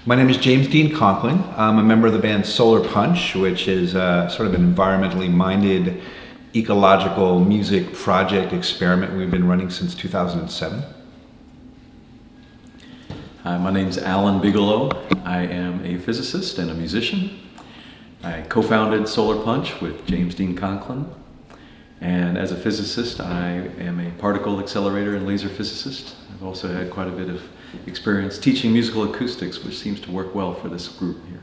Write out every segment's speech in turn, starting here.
My name is James Dean Conklin. I'm a member of the band Solar Punch, which is sort of an environmentally minded ecological music project experiment we've been running since 2007. Hi, my name's Bigelow. I am a physicist and a musician. I co-founded Solar Punch with James Dean Conklin. And as a physicist, I am a particle-accelerator and laser physicist. I've also had quite a bit of experience teaching musical acoustics, which seems to work well for this group here.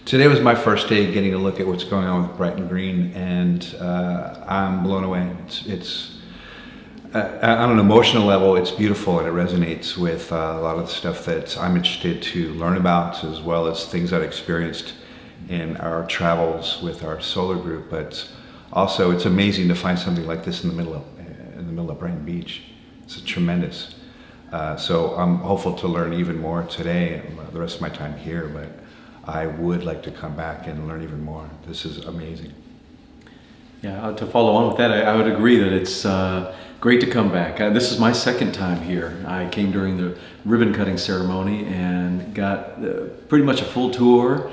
Today was my first day getting a look at what's going on with Bright and Green, and I'm blown away. It's on an emotional level, it's beautiful, and it resonates with a lot of the stuff that I'm interested to learn about, as well as things I've experienced in our travels with our solar group. But also, it's amazing to find something like this in the middle of Brighton Beach. It's tremendous. So I'm hopeful to learn even more today, the rest of my time here. But I would like to come back and learn even more. This is amazing. Yeah, to follow on with that, I would agree that it's great to come back. This is my second time here. I came during the ribbon cutting ceremony and got pretty much a full tour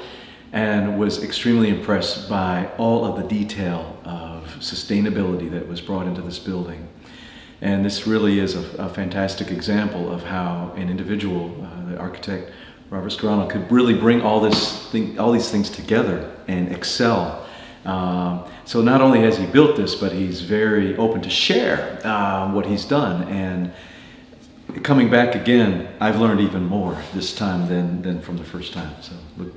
and was extremely impressed by all of the detail of sustainability that was brought into this building. And this really is a fantastic example of how an individual, the architect Robert Scarano, could really bring all these things together and excel. So not only has he built this, but he's very open to share what he's done. And coming back again, I've learned even more this time than from the first time. So,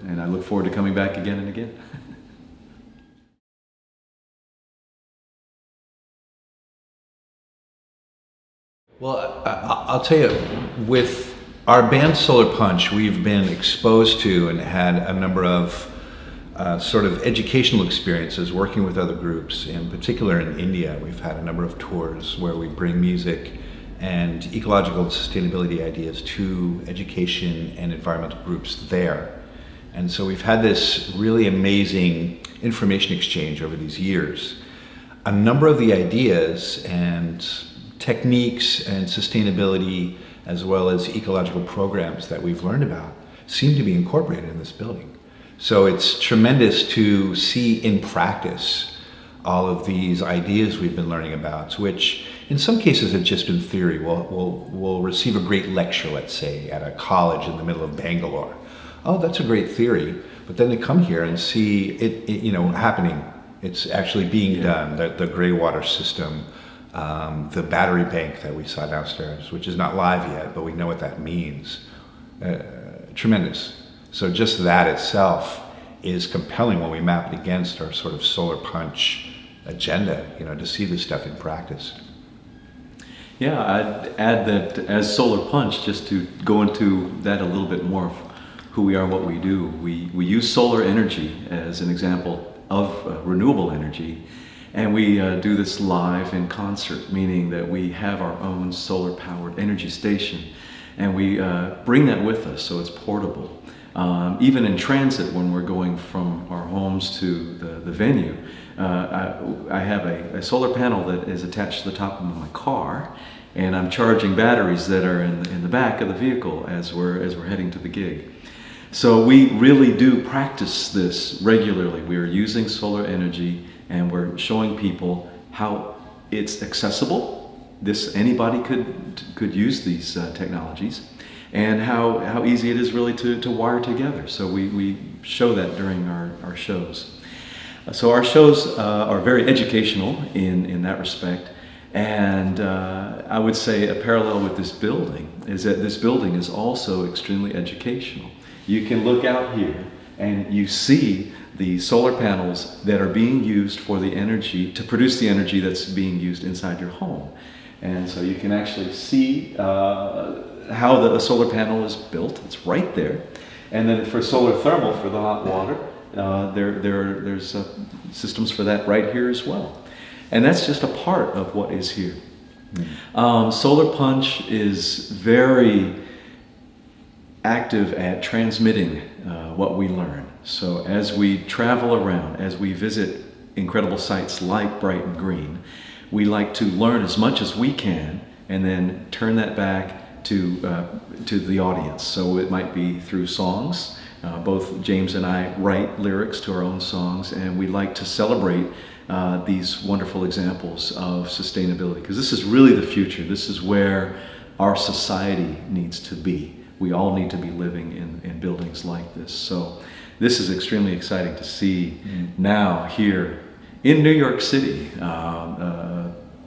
and I look forward to coming back again and again. Well, I'll tell you, with our band Solar Punch, we've been exposed to and had a number of sort of educational experiences working with other groups. In particular in India, we've had a number of tours where we bring music and ecological and sustainability ideas to education and environmental groups there. And so we've had this really amazing information exchange over these years. A number of the ideas and techniques and sustainability, as well as ecological programs that we've learned about, seem to be incorporated in this building. So it's tremendous to see in practice all of these ideas we've been learning about, which in some cases have just been theory. We'll receive a great lecture, let's say, at a college in the middle of Bangalore. Oh, that's a great theory. But then they come here and see it happening. It's actually being done. The gray water system, the battery bank that we saw downstairs, which is not live yet, but we know what that means. Tremendous. So just that itself is compelling when we map it against our sort of Solar Punch agenda, to see this stuff in practice. Yeah, I'd add that as Solar Punch, just to go into that a little bit more of who we are, what we do. We use solar energy as an example of renewable energy, and we do this live in concert, meaning that we have our own solar-powered energy station, and we bring that with us, so it's portable. Even in transit, when we're going from our homes to the venue, I have a solar panel that is attached to the top of my car, and I'm charging batteries that are in the back of the vehicle as we're heading to the gig. So we really do practice this regularly. We are using solar energy, and we're showing people how it's accessible. Anybody could use these technologies, and how easy it is really to wire together. So we show that during our shows. So our shows are very educational in that respect. And I would say a parallel with this building is that this building is also extremely educational. You can look out here and you see the solar panels that are being used for the energy, to produce the energy that's being used inside your home. And so you can actually see how the solar panel is built. It's right there. And then for solar thermal, for the hot water, there's systems for that right here as well. And that's just a part of what is here. Solar Punch is very active at transmitting what we learn. So as we travel around, as we visit incredible sites like Bright and Green, we like to learn as much as we can and then turn that back to the audience. So it might be through songs. Both James and I write lyrics to our own songs, and we like to celebrate these wonderful examples of sustainability, because this is really the future. This is where our society needs to be. We all need to be living in buildings like this. So this is extremely exciting to see now here in New York City,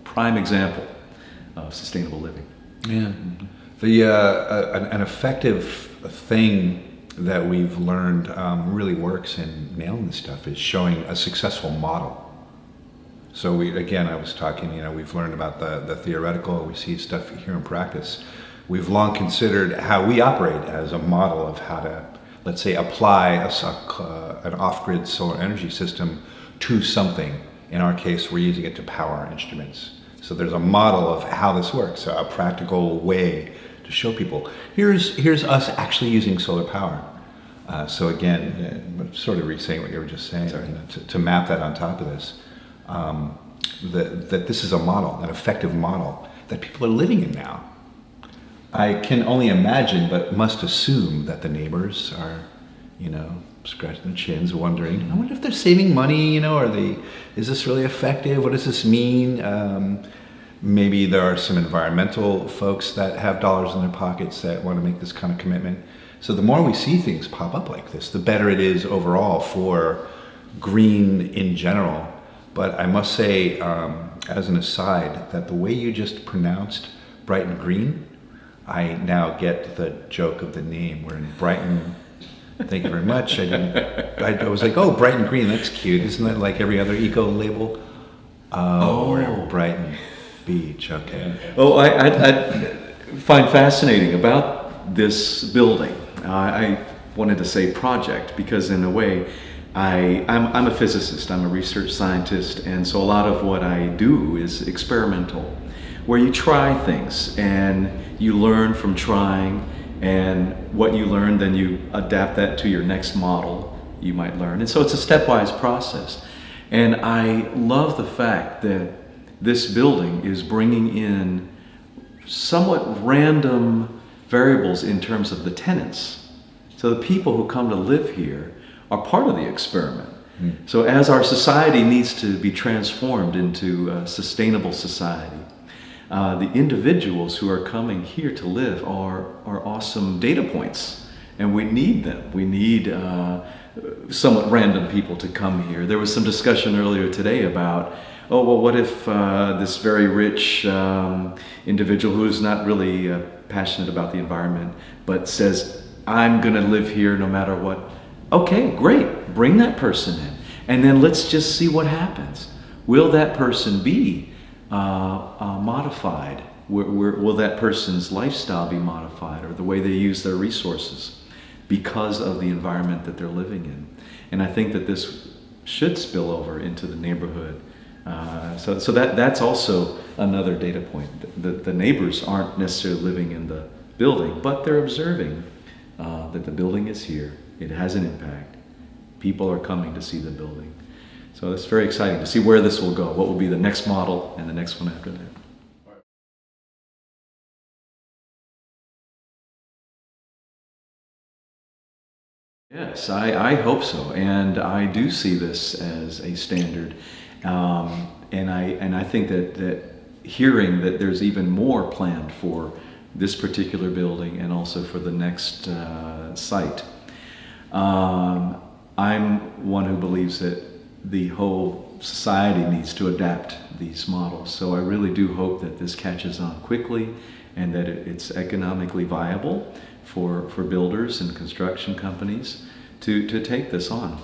prime example of sustainable living. Yeah. An effective thing that we've learned really works in nailing this stuff is showing a successful model. So I was talking, we've learned about the theoretical, we see stuff here in practice. We've long considered how we operate as a model of how to, let's say, apply an off-grid solar energy system to something. In our case, we're using it to power our instruments. So there's a model of how this works, a practical way to show people. Here's us actually using solar power. So again, sort of re-saying what you were just saying, to map that on top of this, that this is a model, an effective model that people are living in now. I can only imagine, but must assume that the neighbors are, scratching their chins, wondering, I wonder if they're saving money, is this really effective? What does this mean? Maybe there are some environmental folks that have dollars in their pockets that want to make this kind of commitment. So the more we see things pop up like this, the better it is overall for green in general. But I must say, as an aside, that the way you just pronounced Brighton Green, I now get the joke of the name. We're in Brighton. Thank you very much. I was like, oh, Brighton Green, that's cute. Isn't that like every other eco label? We're in Brighton Beach, okay. Oh, I find fascinating about this building. I wanted to say project because in a way, I'm a physicist, I'm a research scientist, and so a lot of what I do is experimental, where you try things and you learn from trying, and what you learn, then you adapt that to your next model you might learn. And so it's a stepwise process. And I love the fact that this building is bringing in somewhat random variables in terms of the tenants. So the people who come to live here are part of the experiment. So as our society needs to be transformed into a sustainable society, the individuals who are coming here to live are awesome data points, and we need them. We need somewhat random people to come here. There was some discussion earlier today about, what if this very rich individual who's not really passionate about the environment, but says, I'm going to live here no matter what. Okay, great. Bring that person in. And then let's just see what happens. Will that person be modified? Will that person's lifestyle be modified, or the way they use their resources because of the environment that they're living in? And I think that this should spill over into the neighborhood. So that's also another data point. The neighbors aren't necessarily living in the building, but they're observing that the building is here. It has an impact. People are coming to see the building. So it's very exciting to see where this will go. What will be the next model and the next one after that. Yes, I hope so, and I do see this as a standard, and I think that hearing that there's even more planned for this particular building and also for the next site. I'm one who believes that the whole society needs to adapt these models, so I really do hope that this catches on quickly and that it's economically viable for builders and construction companies to take this on.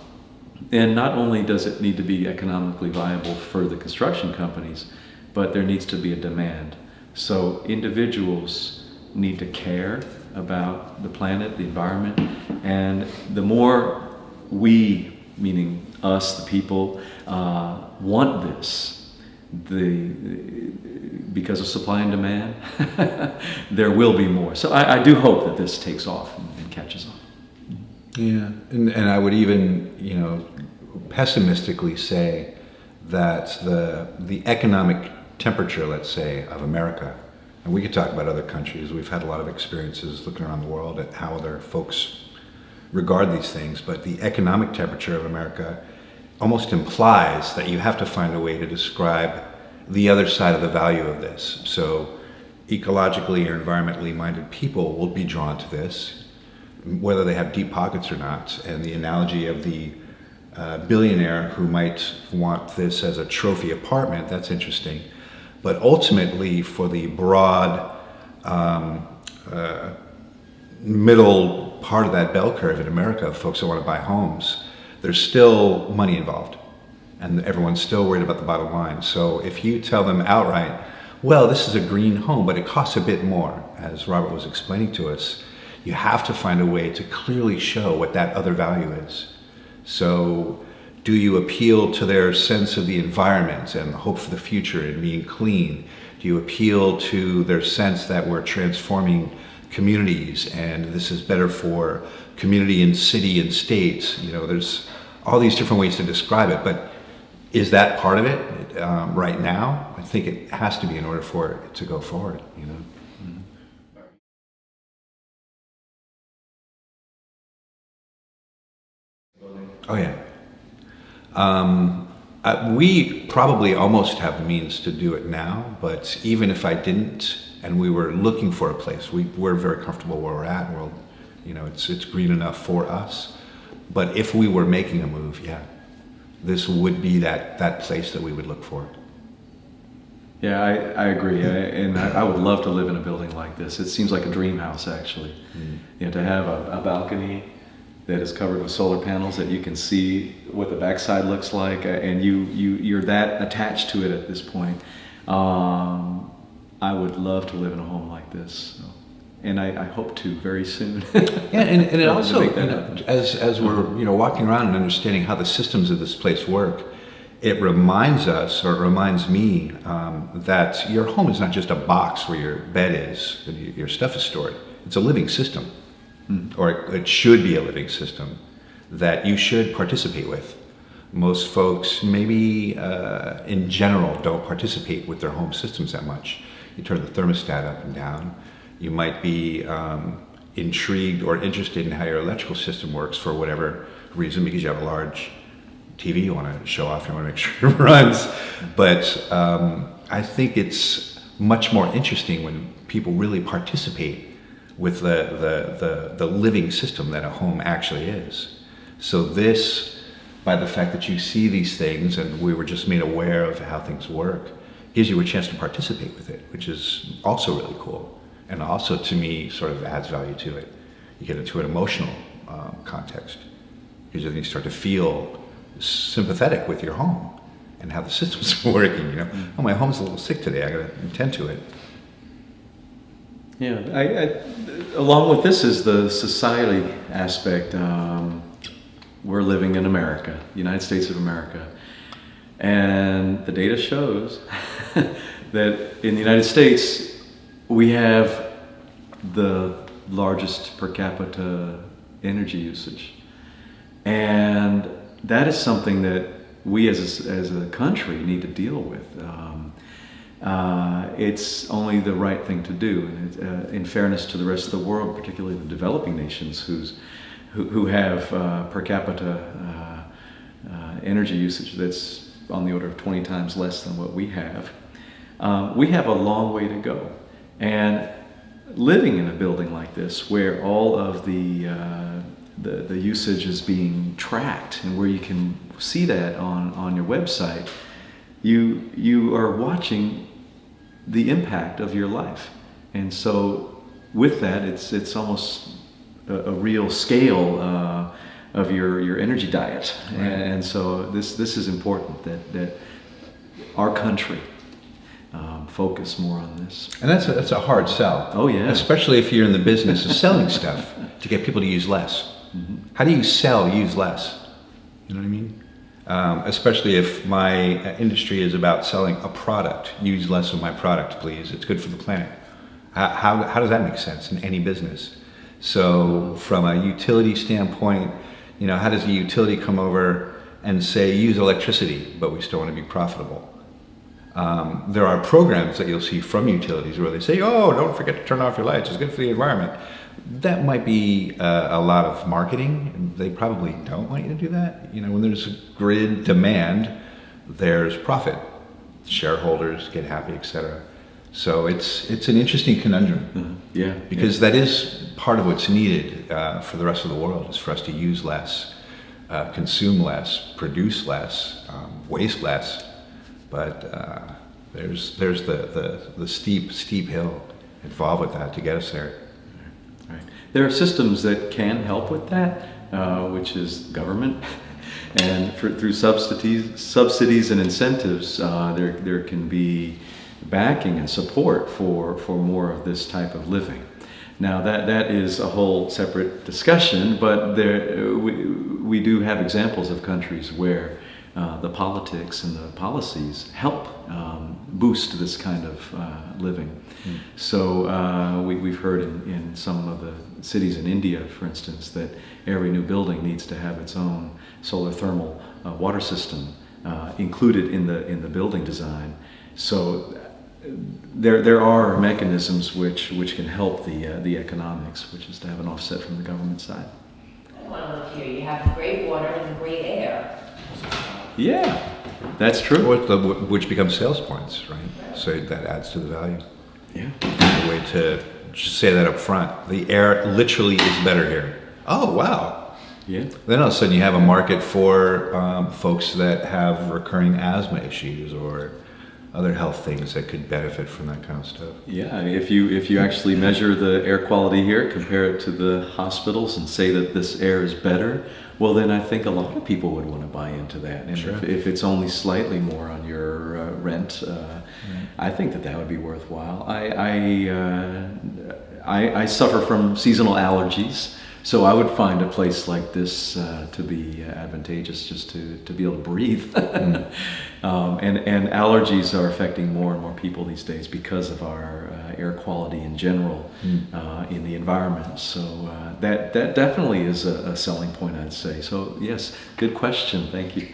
And not only does it need to be economically viable for the construction companies, but there needs to be a demand. So individuals need to care about the planet, the environment, and the more we, meaning us, the people, want this, because of supply and demand, there will be more. So I do hope that this takes off and catches on. Yeah, and I would even, pessimistically say that the economic temperature, let's say, of America, and we could talk about other countries. We've had a lot of experiences looking around the world at how other folks regard these things, but the economic temperature of America almost implies that you have to find a way to describe the other side of the value of this. So ecologically or environmentally minded people will be drawn to this, whether they have deep pockets or not. And the analogy of the billionaire who might want this as a trophy apartment, that's interesting. But ultimately, for the broad middle part of that bell curve in America, folks that want to buy homes, there's still money involved, and everyone's still worried about the bottom line. So if you tell them outright, well, this is a green home, but it costs a bit more, as Robert was explaining to us, you have to find a way to clearly show what that other value is. So do you appeal to their sense of the environment and hope for the future and being clean? Do you appeal to their sense that we're transforming communities and this is better for community and city and state? You know, there's all these different ways to describe it, but is that part of it right now? I think it has to be in order for it to go forward, you know. Oh yeah. We probably almost have the means to do it now, but even if I didn't and we were looking for a place, we're very comfortable where we're at. We're, you know, it's green enough for us. But if we were making a move, yeah, this would be that place that we would look for. Yeah, I agree, I would love to live in a building like this. It seems like a dream house, actually. You know, to have a balcony that is covered with solar panels that you can see what the backside looks like, and you're that attached to it at this point. I would love to live in a home like this, so. And I hope to very soon. Yeah, and it also, you know, as we're, you know, walking around and understanding how the systems of this place work, it reminds us, or it reminds me, that your home is not just a box where your bed is, and your stuff is stored. It's a living system, or it should be a living system that you should participate with. Most folks, maybe in general, don't participate with their home systems that much. You turn the thermostat up and down. You might be intrigued or interested in how your electrical system works for whatever reason, because you have a large TV you want to show off, you want to make sure it runs. But I think it's much more interesting when people really participate with the living system that a home actually is. So this, by the fact that you see these things and we were just made aware of how things work, gives you a chance to participate with it, which is also really cool. And also, to me, sort of adds value to it. You get into an emotional context, because then you start to feel sympathetic with your home and how the system's working. You know, oh, my home's a little sick today. I got to attend to it. Yeah, along with this is the society aspect. We're living in America, United States of America, and the data shows that in the United States, we have the largest per capita energy usage, and that is something that we as a country need to deal with. It's only the right thing to do, and in fairness to the rest of the world, particularly the developing nations who have per capita energy usage that's on the order of 20 times less than what we have. We have a long way to go. And living in a building like this, where all of the usage is being tracked, and where you can see that on your website, you are watching the impact of your life. And so, with that, it's almost a real scale of your energy diet. Right. And so this is important that our country focus more on this. And that's a hard sell. Oh yeah. Especially if you're in the business of selling stuff to get people to use less. How do you sell use less? You know what I mean? Especially if my industry is about selling a product. Use less of my product, please. It's good for the planet. How does that make sense in any business? So from a utility standpoint, you know, how does a utility come over and say use electricity, but we still want to be profitable? There are programs that you'll see from utilities where they say, "Oh, don't forget to turn off your lights. It's good for the environment." That might be a lot of marketing. They probably don't want you to do that. When there's a grid demand, there's profit. Shareholders get happy, etc. So it's an interesting conundrum. Mm-hmm. Yeah. Because that is part of what's needed for the rest of the world, is for us to use less, consume less, produce less, waste less. But there's the steep hill involved with that to get us there. Right. There are systems that can help with that, which is government, and through subsidies and incentives, there can be backing and support for more of this type of living. Now that is a whole separate discussion, but we do have examples of countries where the politics and the policies help boost this kind of living. So we've heard in some of the cities in India, for instance, that every new building needs to have its own solar thermal water system included in the building design. So there are mechanisms which can help the economics, which is to have an offset from the government side. I want to live here. You have great water and great air. Yeah, that's true. Which becomes sales points, right? So that adds to the value. Yeah. A way to just say that up front. The air literally is better here. Oh, wow. Yeah. Then all of a sudden you have a market for folks that have recurring asthma issues or other health things that could benefit from that kind of stuff. Yeah, if you actually measure the air quality here, compare it to the hospitals, and say that this air is better, well, then I think a lot of people would want to buy into that. And sure. if it's only slightly more on your rent, I think that would be worthwhile. I suffer from seasonal allergies, so I would find a place like this to be advantageous, just to be able to breathe. And allergies are affecting more and more people these days because of our air quality in general in the environment. So that definitely is a selling point, I'd say. So yes, good question. Thank you.